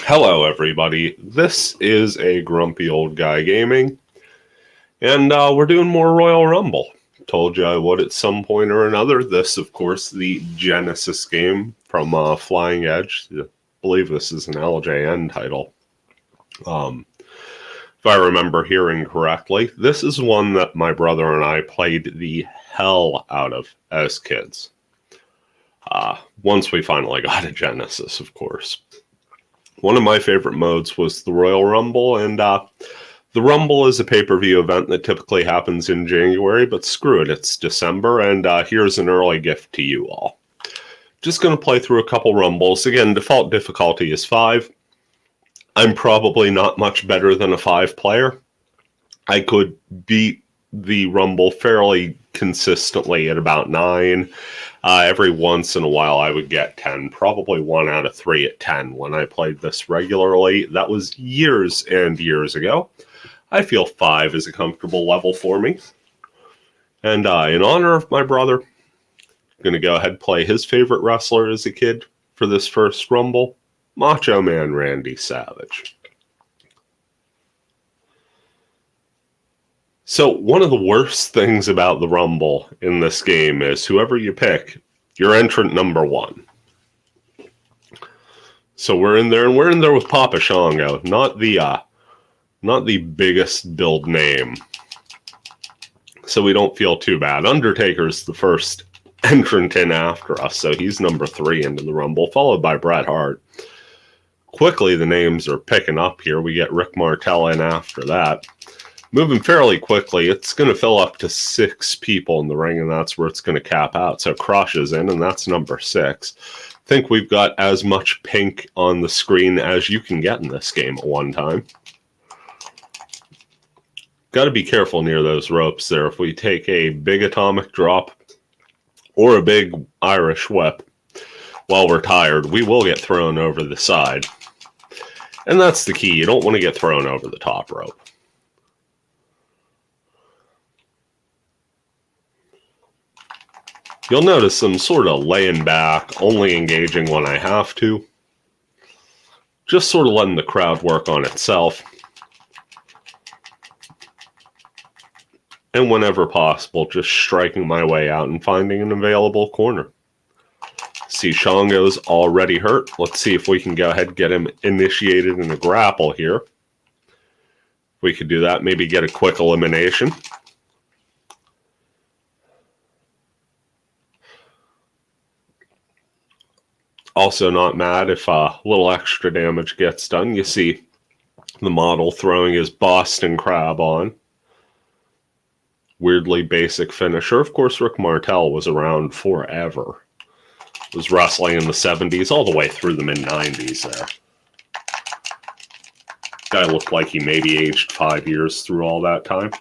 Hello, everybody. This is a grumpy old guy gaming, and we're doing more Royal Rumble. Told you I would at some point or another. This, of course, the Genesis game from Flying Edge. I believe this is an LJN title. If I remember hearing correctly, this is one that my brother and I played the hell out of as kids. Once we finally got a Genesis, of course. One of my favorite modes was the Royal Rumble, and the Rumble is a pay-per-view event that typically happens in January, but screw it, it's December, and here's an early gift to you all. Just going to play through a couple Rumbles. Again, default difficulty is 5. I'm probably not much better than a 5 player. I could beat the Rumble fairly consistently at about 9. Every once in a while I would get 10, probably 1 out of 3 at 10 when I played this regularly. That was years and years ago. I feel 5 is a comfortable level for me. And in honor of my brother, I'm going to go ahead and play his favorite wrestler as a kid for this first Rumble, Macho Man Randy Savage. So one of the worst things about the Rumble in this game is whoever you pick, you're entrant number 1. So we're in there, and we're in there with Papa Shango, not the biggest build name. So we don't feel too bad. Undertaker's the first entrant in after us, so he's number 3 into the Rumble, followed by Bret Hart. Quickly, the names are picking up here. We get Rick Martel in after that. Moving fairly quickly, it's going to fill up to 6 people in the ring, and that's where it's going to cap out. So Crush is in, and that's number 6. I think we've got as much pink on the screen as you can get in this game at one time. Got to be careful near those ropes there. If we take a big atomic drop or a big Irish whip while we're tired, we will get thrown over the side. And that's the key. You don't want to get thrown over the top rope. You'll notice I'm sort of laying back, only engaging when I have to. Just sort of letting the crowd work on itself. And whenever possible, just striking my way out and finding an available corner. See, Shango's already hurt. Let's see if we can go ahead and get him initiated in a grapple here. We could do that, maybe get a quick elimination. Also not mad if a little extra damage gets done. You see the model throwing his Boston Crab on. Weirdly basic finisher. Of course, Rick Martel was around forever. Was wrestling in the 70s all the way through the mid-90s there. Guy looked like he maybe aged 5 years through all that time.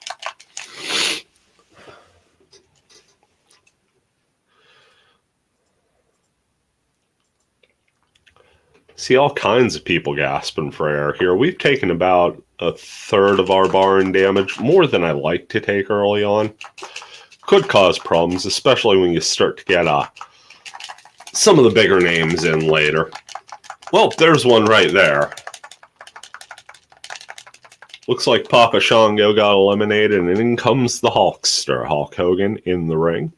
See all kinds of people gasping for air here. We've taken about a third of our bar in damage, more than I like to take early on. Could cause problems, especially when you start to get some of the bigger names in later. Well, there's one right there. Looks like Papa Shango got eliminated, and in comes the Hulkster, Hulk Hogan, in the ring.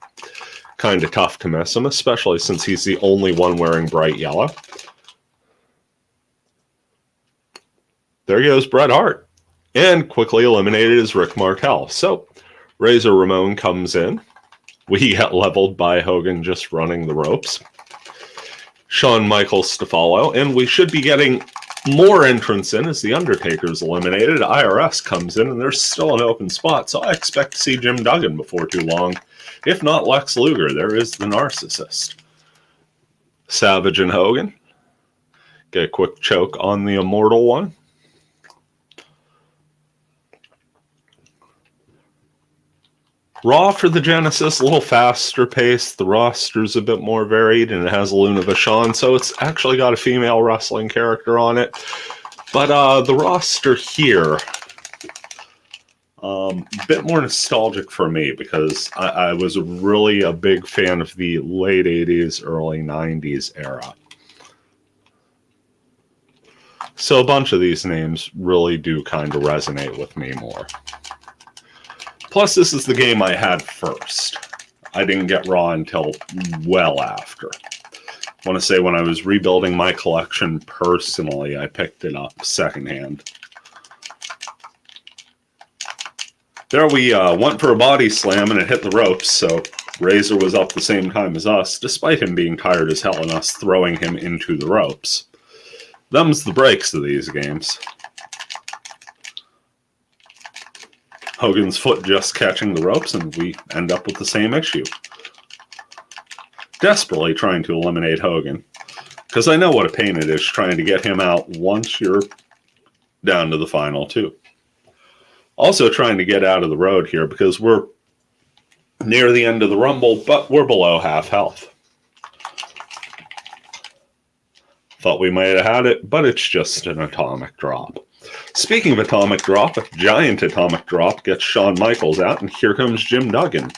Kind of tough to miss him, especially since he's the only one wearing bright yellow. There goes Bret Hart. And quickly eliminated is Rick Martel. So, Razor Ramon comes in. We get leveled by Hogan just running the ropes. Shawn Michaels to follow. And we should be getting more entrants in as The Undertaker's eliminated. IRS comes in, and there's still an open spot. So I expect to see Jim Duggan before too long. If not Lex Luger, there is the Narcissist. Savage and Hogan. Get a quick choke on the Immortal One. Raw for the Genesis, a little faster paced. The roster's a bit more varied, and it has Luna Vachon, so it's actually got a female wrestling character on it. But the roster here, a bit more nostalgic for me because I was really a big fan of the late 80s, early 90s era. So a bunch of these names really do kind of resonate with me more. Plus, this is the game I had first. I didn't get Raw until well after. I want to say when I was rebuilding my collection personally, I picked it up secondhand. There we went for a body slam and it hit the ropes, so Razor was up the same time as us, despite him being tired as hell and us throwing him into the ropes. Them's the breaks of these games. Hogan's foot just catching the ropes and we end up with the same issue. Desperately trying to eliminate Hogan, because I know what a pain it is trying to get him out once you're down to the final two. Also trying to get out of the road here because we're near the end of the Rumble, but we're below half health. Thought we might have had it, but it's just an atomic drop. Speaking of atomic drop, a giant atomic drop gets Shawn Michaels out, and here comes Jim Duggan,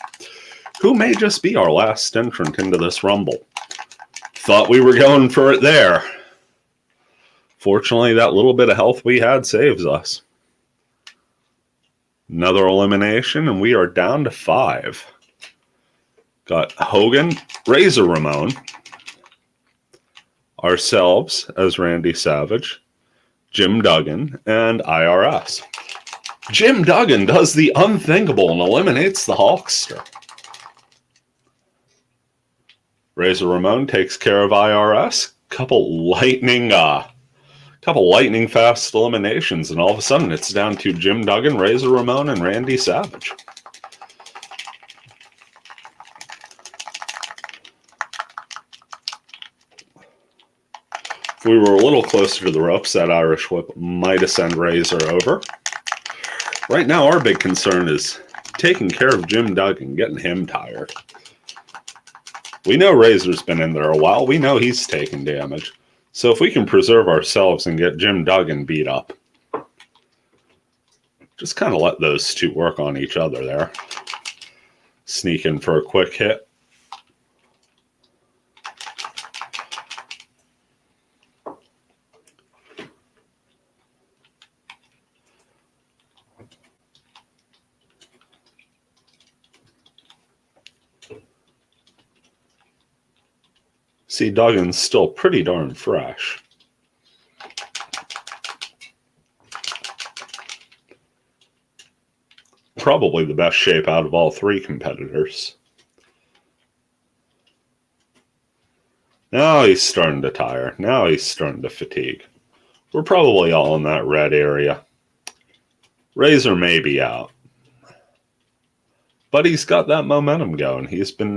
who may just be our last entrant into this Rumble. Thought we were going for it there. Fortunately, that little bit of health we had saves us. Another elimination, and we are down to 5. Got Hogan, Razor Ramon, ourselves as Randy Savage, Jim Duggan, and IRS. Jim Duggan does the unthinkable and eliminates the Hulkster. Razor Ramon takes care of IRS. Couple lightning fast eliminations, and all of a sudden it's down to Jim Duggan, Razor Ramon, and Randy Savage. If we were a little closer to the ropes, that Irish whip might have sent Razor over. Right now, our big concern is taking care of Jim Duggan, getting him tired. We know Razor's been in there a while. We know he's taking damage. So if we can preserve ourselves and get Jim Duggan beat up, just kind of let those two work on each other there. Sneak in for a quick hit. See, Duggan's still pretty darn fresh. Probably the best shape out of all 3 competitors. Now he's starting to tire. Now he's starting to fatigue. We're probably all in that red area. Razor may be out. But he's got that momentum going. He's been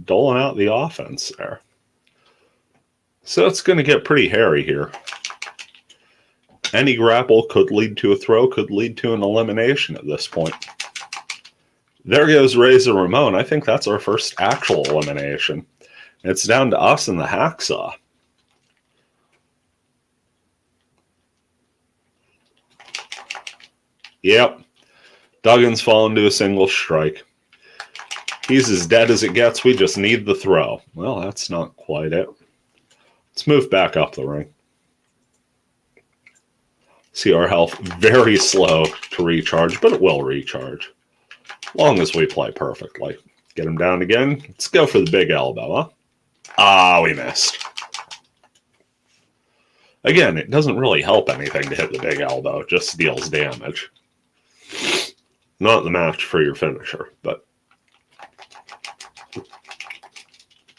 doling out the offense there. So it's going to get pretty hairy here. Any grapple could lead to a throw, could lead to an elimination at this point. There goes Razor Ramon. I think that's our first actual elimination. It's down to us and the Hacksaw. Yep. Duggan's fallen to a single strike. He's as dead as it gets. We just need the throw. Well, that's not quite it. Let's move back up the ring. See our health very slow to recharge, but it will recharge. Long as we play perfectly. Get him down again. Let's go for the big elbow, huh? Ah, we missed. Again, it doesn't really help anything to hit the big elbow. It just deals damage. Not the match for your finisher, but...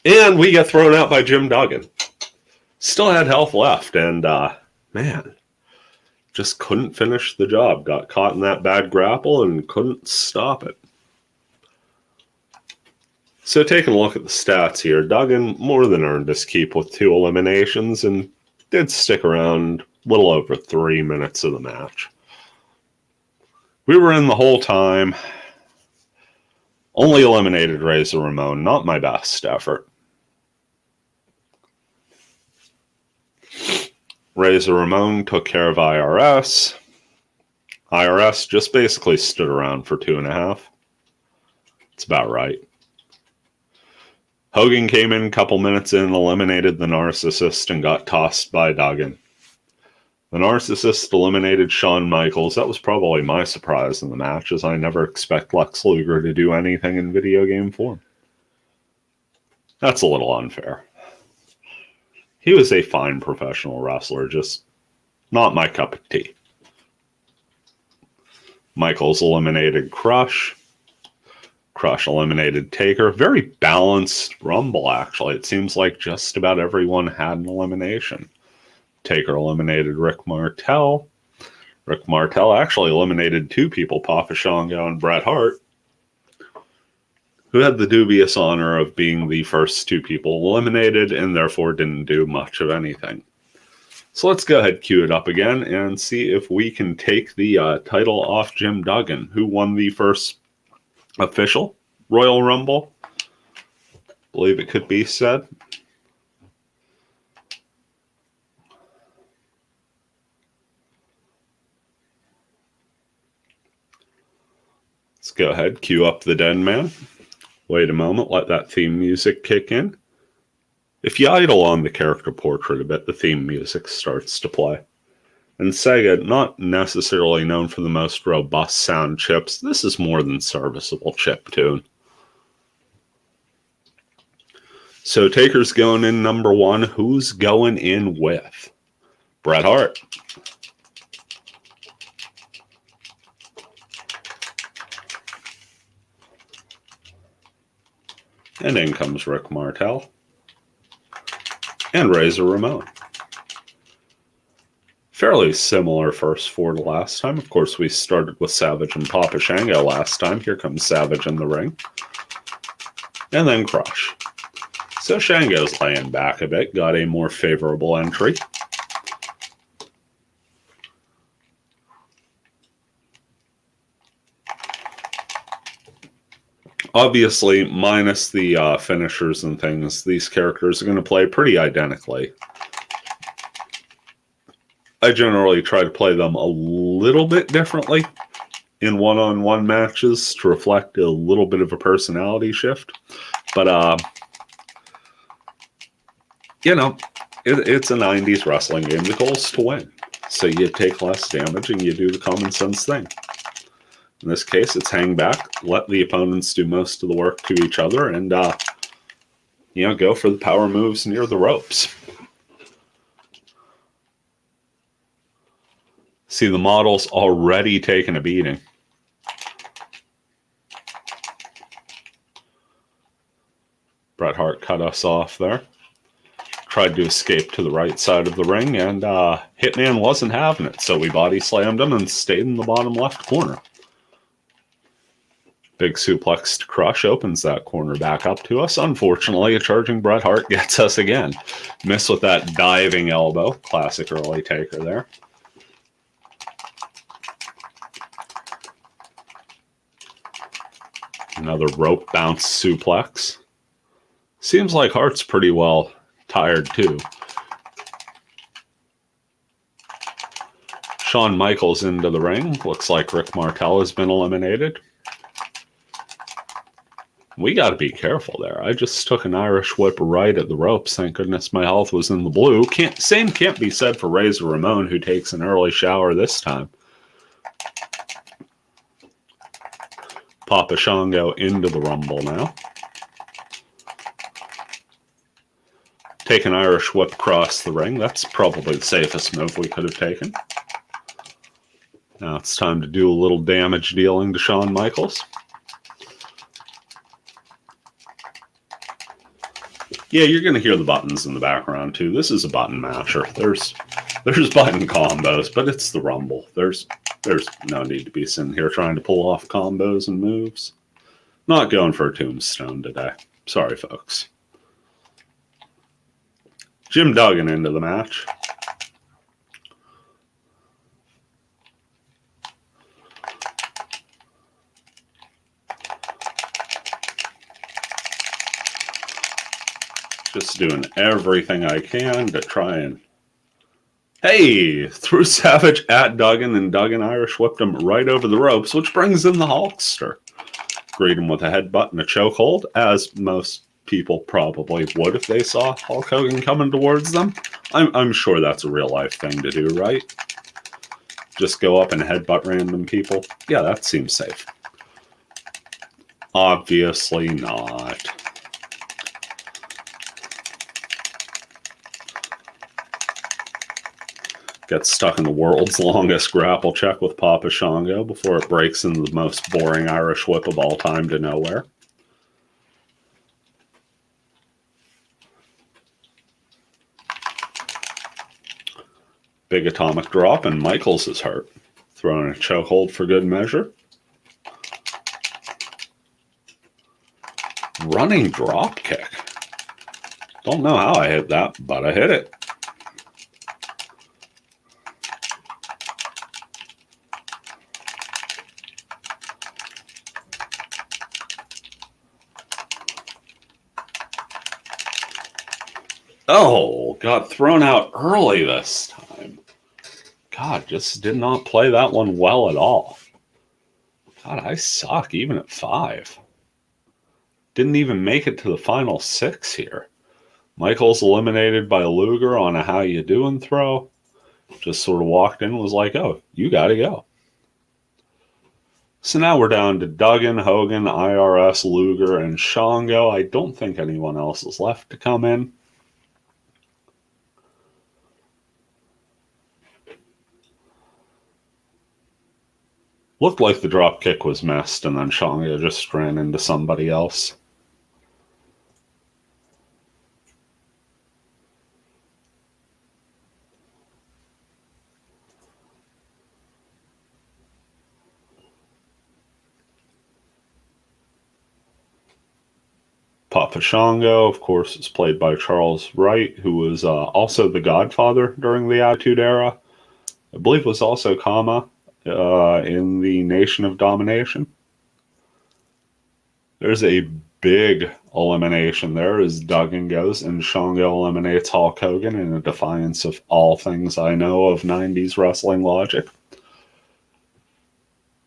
And we get thrown out by Jim Duggan. Still had health left, and, man, just couldn't finish the job. Got caught in that bad grapple and couldn't stop it. So taking a look at the stats here, Duggan more than earned his keep with 2 eliminations and did stick around a little over 3 minutes of the match. We were in the whole time. Only eliminated Razor Ramon. Not my best effort. Razor Ramon took care of IRS. IRS just basically stood around for 2.5. It's about right. Hogan came in a couple minutes in, eliminated the narcissist, and got tossed by Duggan. The Narcissist eliminated Shawn Michaels. That was probably my surprise in the match, as I never expect Lex Luger to do anything in video game form. That's a little unfair. He was a fine professional wrestler, just not my cup of tea. Michaels eliminated Crush. Crush eliminated Taker. Very balanced Rumble, actually. It seems like just about everyone had an elimination. Taker eliminated Rick Martel. Rick Martel actually eliminated two people, Papa Shango and Bret Hart, who had the dubious honor of being the first two people eliminated and therefore didn't do much of anything. So let's go ahead, cue it up again, and see if we can take the title off Jim Duggan, who won the first official Royal Rumble. I believe it could be said. Let's go ahead, cue up the Dead Man. Wait a moment, let that theme music kick in. If you idle on the character portrait a bit, the theme music starts to play. And Sega, not necessarily known for the most robust sound chips, this is more than serviceable chip tune. So Taker's going in number one. Who's going in with? Bret Hart. And in comes Rick Martel. And Razor Ramon. Fairly similar first four to last time. Of course, we started with Savage and Papa Shango last time. Here comes Savage in the ring. And then Crush. So Shango's laying back a bit. Got a more favorable entry. Obviously, minus the finishers and things, these characters are going to play pretty identically. I generally try to play them a little bit differently in one-on-one matches to reflect a little bit of a personality shift. But, you know, it's a 90s wrestling game. The goal is to win. So you take less damage and you do the common sense thing. In this case, it's hang back, let the opponents do most of the work to each other, and, you know, go for the power moves near the ropes. See, the model's already taken a beating. Bret Hart cut us off there. Tried to escape to the right side of the ring, and Hitman wasn't having it, so we body slammed him and stayed in the bottom left corner. Big suplex to Crush opens that corner back up to us. Unfortunately, a charging Bret Hart gets us again. Miss with that diving elbow. Classic early Taker there. Another rope bounce suplex. Seems like Hart's pretty well tired too. Shawn Michaels into the ring. Looks like Rick Martel has been eliminated. We got to be careful there. I just took an Irish whip right at the ropes. Thank goodness my health was in the blue. Same can't be said for Razor Ramon, who takes an early shower this time. Papa Shango into the Rumble now. Take an Irish whip across the ring. That's probably the safest move we could have taken. Now it's time to do a little damage dealing to Shawn Michaels. Yeah, you're going to hear the buttons in the background too. This is a button masher. There's button combos, but it's the Rumble. There's no need to be sitting here trying to pull off combos and moves. Not going for a tombstone today. Sorry, folks. Jim Duggan into the match. Just doing everything I can to try and... Hey! Threw Savage at Duggan, and Duggan Irish whipped him right over the ropes, which brings in the Hulkster. Greet him with a headbutt and a chokehold, as most people probably would if they saw Hulk Hogan coming towards them. I'm sure that's a real life thing to do, right? Just go up and headbutt random people. Yeah, that seems safe. Obviously not. Gets stuck in the world's longest grapple check with Papa Shango before it breaks into the most boring Irish whip of all time to nowhere. Big atomic drop, and Michaels is hurt. Throwing a chokehold for good measure. Running drop kick. Don't know how I hit that, but I hit it. Oh, got thrown out early this time. God, just did not play that one well at all. God, I suck even at 5. Didn't even make it to the final 6 here. Michaels eliminated by Luger on a how you doing throw. Just sort of walked in and was like, oh, you got to go. So now we're down to Duggan, Hogan, IRS, Luger, and Shango. I don't think anyone else is left to come in. Looked like the drop kick was missed, and then Shango just ran into somebody else. Papa Shango, of course, is played by Charles Wright, who was also the Godfather during the Attitude Era. I believe was also Kama in the Nation of Domination. There's a big elimination there as Duggan goes, and Shango eliminates Hulk Hogan in a defiance of all things I know of 90s wrestling logic.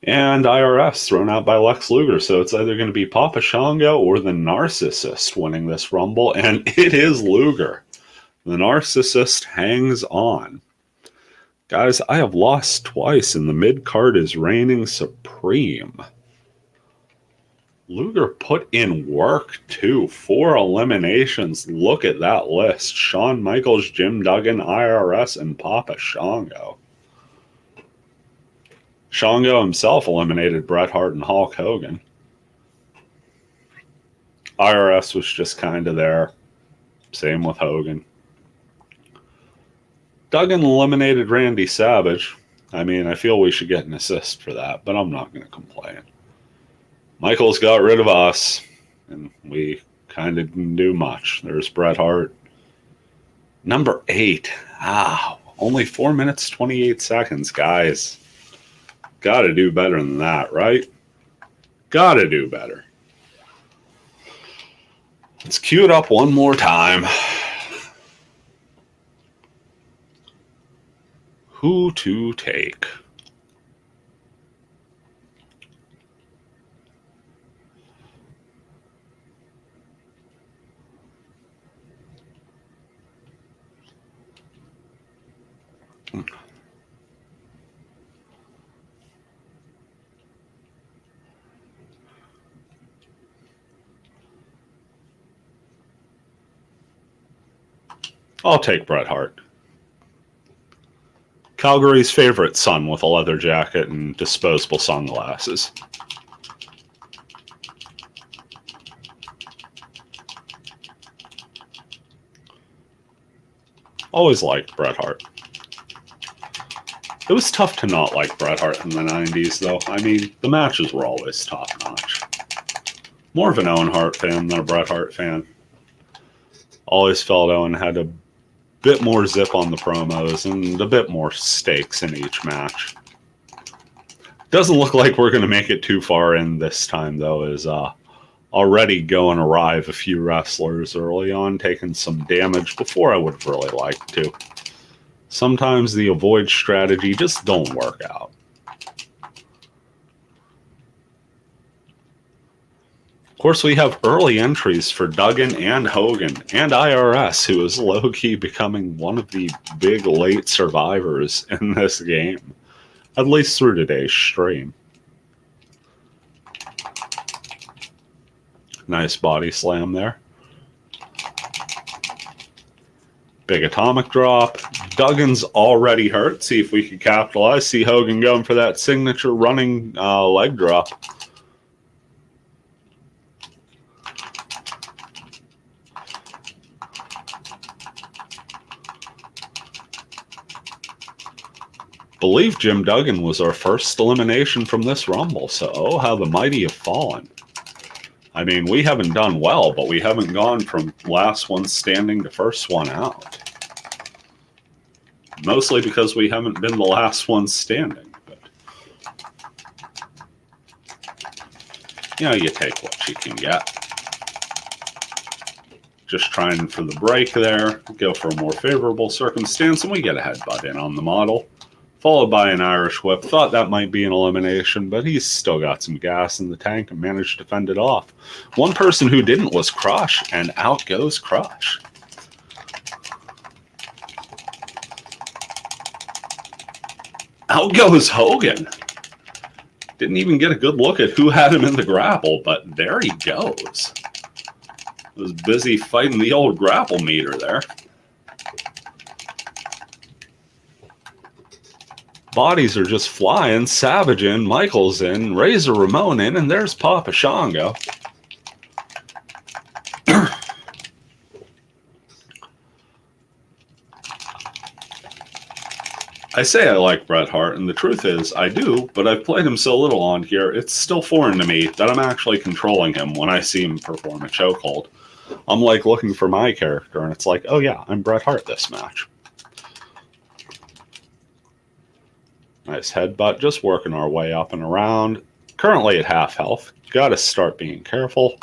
And IRS thrown out by Lex Luger, so it's either going to be Papa Shango or the Narcissist winning this Rumble, and it is Luger. The Narcissist hangs on. Guys, I have lost twice, and the mid-card is reigning supreme. Luger put in work, too. 4 eliminations. Look at that list. Shawn Michaels, Jim Duggan, IRS, and Papa Shango. Shango himself eliminated Bret Hart and Hulk Hogan. IRS was just kind of there. Same with Hogan. Duggan eliminated Randy Savage. I mean, I feel we should get an assist for that, but I'm not going to complain. Michaels got rid of us, and we kind of didn't do much. There's Bret Hart. Number 8. Only 4 minutes, 28 seconds, guys. Got to do better than that, right? Got to do better. Let's cue it up one more time. Who to take? I'll take Bret Hart. Calgary's favorite son with a leather jacket and disposable sunglasses. Always liked Bret Hart. It was tough to not like Bret Hart in the 90s, though. I mean, the matches were always top-notch. More of an Owen Hart fan than a Bret Hart fan. Always felt Owen had a bit more zip on the promos and a bit more stakes in each match. Doesn't look like we're going to make it too far in this time, though, as already going arrive a few wrestlers early on, taking some damage before I would have really liked to. Sometimes the avoid strategy just don't work out. course, we have early entries for Duggan and Hogan and IRS, who is low-key becoming one of the big late survivors in this game, at least through today's stream. Nice body slam there. Big atomic drop. Duggan's already hurt. See if we can capitalize. See Hogan going for that signature running leg drop. Believe Jim Duggan was our first elimination from this Rumble, so oh, how the mighty have fallen. I mean, we haven't done well, but we haven't gone from last one standing to first one out. Mostly because we haven't been the last one standing. But, you know, you take what you can get. Just trying for the break there, go for a more favorable circumstance, and we get a headbutt in on the model. Followed by an Irish whip. Thought that might be an elimination, but he's still got some gas in the tank and managed to fend it off. One person who didn't was Crush, and out goes Crush. Out goes Hogan. Didn't even get a good look at who had him in the grapple, but there he goes. Was busy fighting the old grapple meter there. Bodies are just flying. Savage in, Michaels in, Razor Ramon in, and there's Papa Shango. I say I like Bret Hart, and the truth is, I do, but I've played him so little on here, it's still foreign to me that I'm actually controlling him when I see him perform a chokehold. I'm like looking for my character, and it's like, oh yeah, I'm Bret Hart this match. Nice headbutt, just working our way up and around. Currently at half health. Got to start being careful.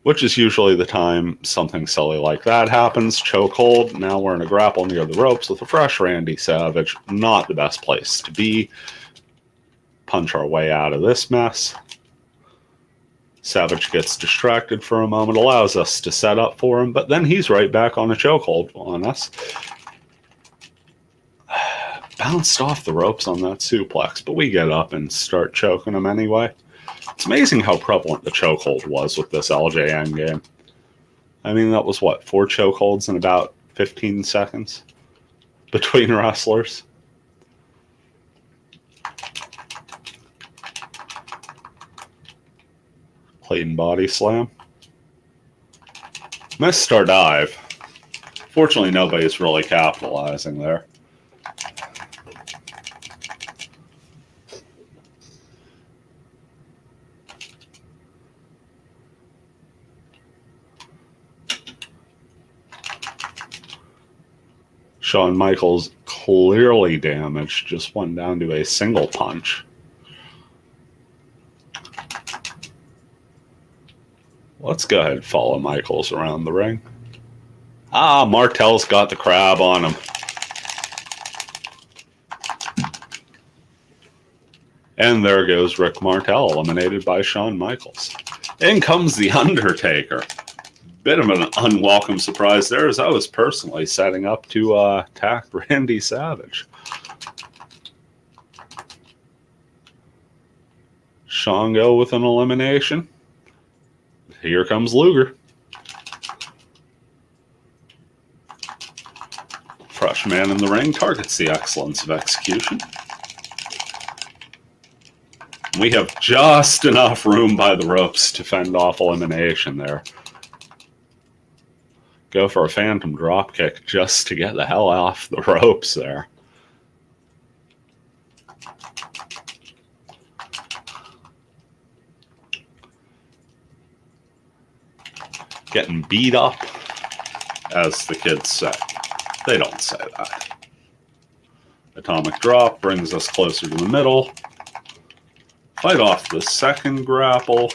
Which is usually the time something silly like that happens. Chokehold. Now we're in a grapple near the ropes with a fresh Randy Savage. Not the best place to be. Punch our way out of this mess. Savage gets distracted for a moment, allows us to set up for him, but then he's right back on a chokehold on us. Bounced off the ropes on that suplex, but we get up and start choking him anyway. It's amazing how prevalent the chokehold was with this LJN game. I mean, that was what, 4 chokeholds in about 15 seconds between wrestlers? Clayton body slam. Missed our dive. Fortunately, nobody's really capitalizing there. Shawn Michaels clearly damaged, just went down to a single punch. Let's go ahead and follow Michaels around the ring. Ah, Martel's got the crab on him. And there goes Rick Martel, eliminated by Shawn Michaels. In comes The Undertaker. Bit of an unwelcome surprise there, as I was personally setting up to attack Randy Savage. Shango with an elimination. Here comes Luger. Fresh man in the ring targets the excellence of execution. We have just enough room by the ropes to fend off elimination there. Go for a phantom dropkick just to get the hell off the ropes there. Getting beat up, as the kids say. They don't say that. Atomic drop brings us closer to the middle. Fight off the second grapple.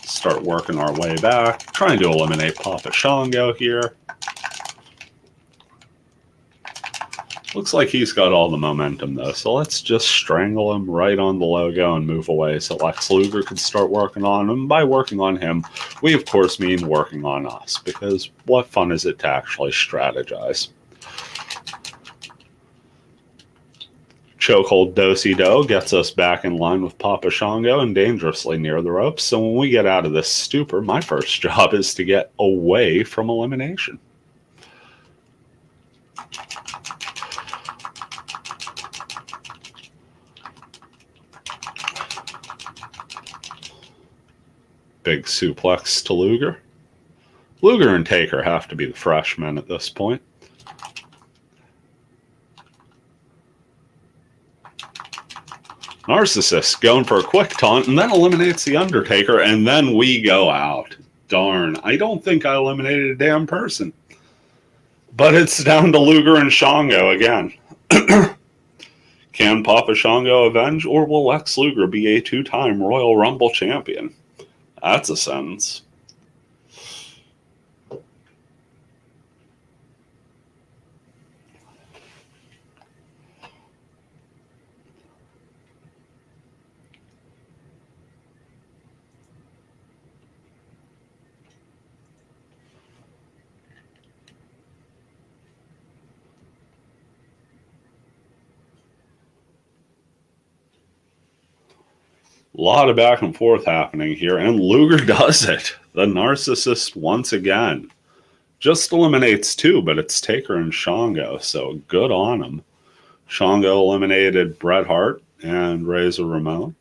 Start working our way back. Trying to eliminate Papa Shango here. Looks like he's got all the momentum, though, so let's just strangle him right on the logo and move away so Lex Luger can start working on him. By working on him, we, of course, mean working on us, because what fun is it to actually strategize? Chokehold Do-si-do gets us back in line with Papa Shango and dangerously near the ropes, so when we get out of this stupor, my first job is to get away from elimination. Big suplex to Luger. Luger and Taker have to be the freshmen at this point. Narcissist going for a quick taunt and then eliminates the Undertaker, and then we go out. Darn, I don't think I eliminated a damn person. But it's down to Luger and Shango again. Can Papa Shango avenge, or will Lex Luger be a two-time Royal Rumble champion? That's a sentence. A lot of back and forth happening here, and Luger does it. The narcissist once again. Just eliminates two, but it's Taker and Shango, so good on him. Shango eliminated Bret Hart and Razor Ramon.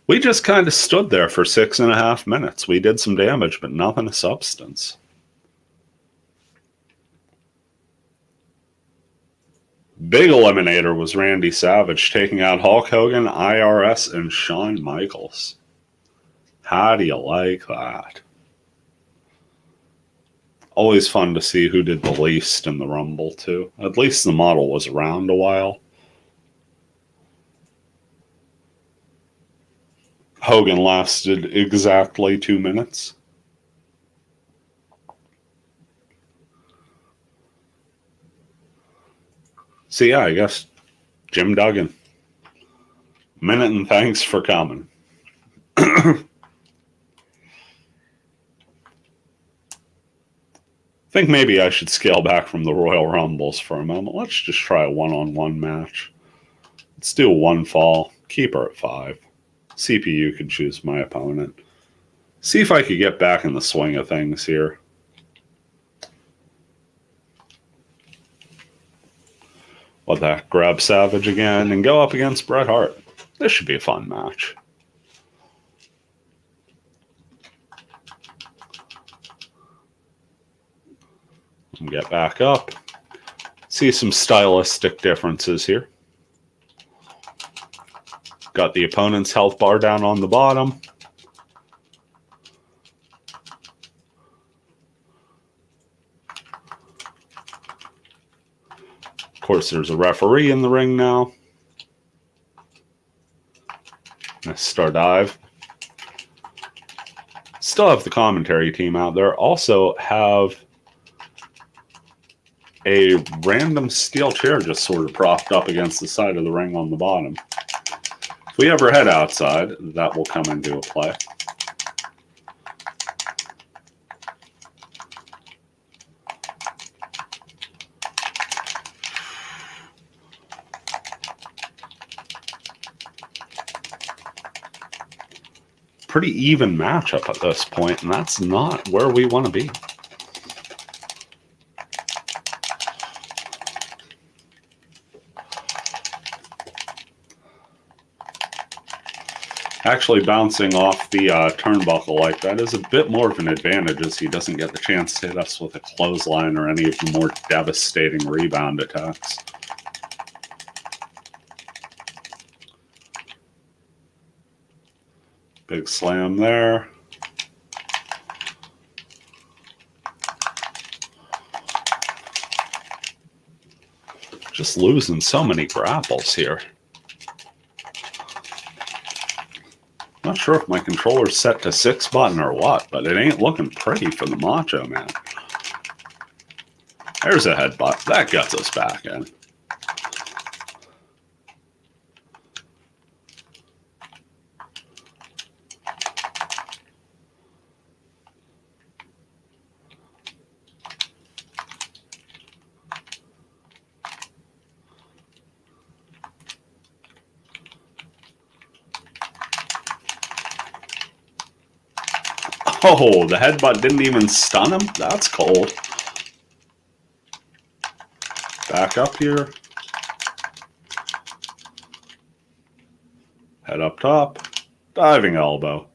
We just kind of stood there for 6.5 minutes. We did some damage, but nothing of substance. Big eliminator was Randy Savage, taking out Hulk Hogan, IRS, and Shawn Michaels. How do you like that? Always fun to see who did the least in the Rumble, too. At least the model was around a while. Hogan lasted exactly 2 minutes. So yeah, I guess Jim Duggan. Minute and thanks for coming. I think maybe I should scale back from the Royal Rumbles for a moment. Let's just try a one-on-one match. Let's do a one fall. Keep her at 5. CPU can choose my opponent. See if I could get back in the swing of things here. Let that grab Savage again and go up against Bret Hart. This should be a fun match. Get back up. See some stylistic differences here. Got the opponent's health bar down on the bottom. Of course, there's a referee in the ring now. Nice star dive. Still have the commentary team out there. Also have a random steel chair just sort of propped up against the side of the ring on the bottom. If we ever head outside, that will come into play. Pretty even matchup at this point, and that's not where we want to be. Actually, bouncing off the turnbuckle like that is a bit more of an advantage, as he doesn't get the chance to hit us with a clothesline or any of the more devastating rebound attacks. Big slam there. Just losing so many grapples here. Not sure if my controller's set to 6 button or what, but it ain't looking pretty for the Macho Man. There's a headbutt. That gets us back in. Oh, the headbutt didn't even stun him? That's cold. Back up here. Head up top. Diving elbow.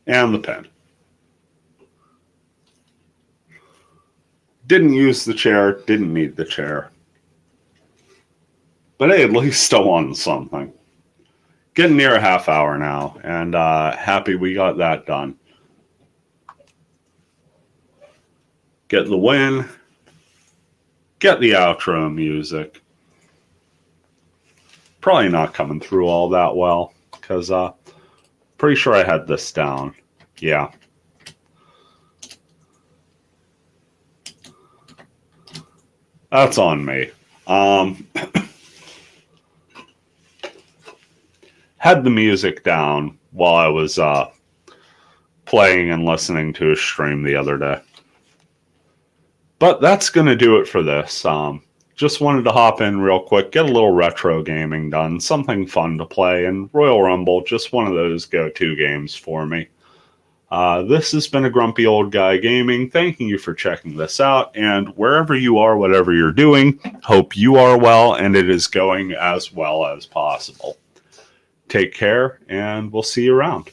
And the pin. Didn't use the chair. Didn't need the chair. But hey, at least I won something. Getting near a half hour now, and happy we got that done. Get the win. Get the outro music. Probably not coming through all that well, because pretty sure I had this down. Yeah. That's on me. Had the music down while I was playing and listening to a stream the other day. But that's going to do it for this. Just wanted to hop in real quick, get a little retro gaming done, something fun to play, and Royal Rumble, just one of those go-to games for me. This has been a Grumpy Old Guy Gaming, thanking you for checking this out, and wherever you are, whatever you're doing, hope you are well, and it is going as well as possible. Take care, and we'll see you around.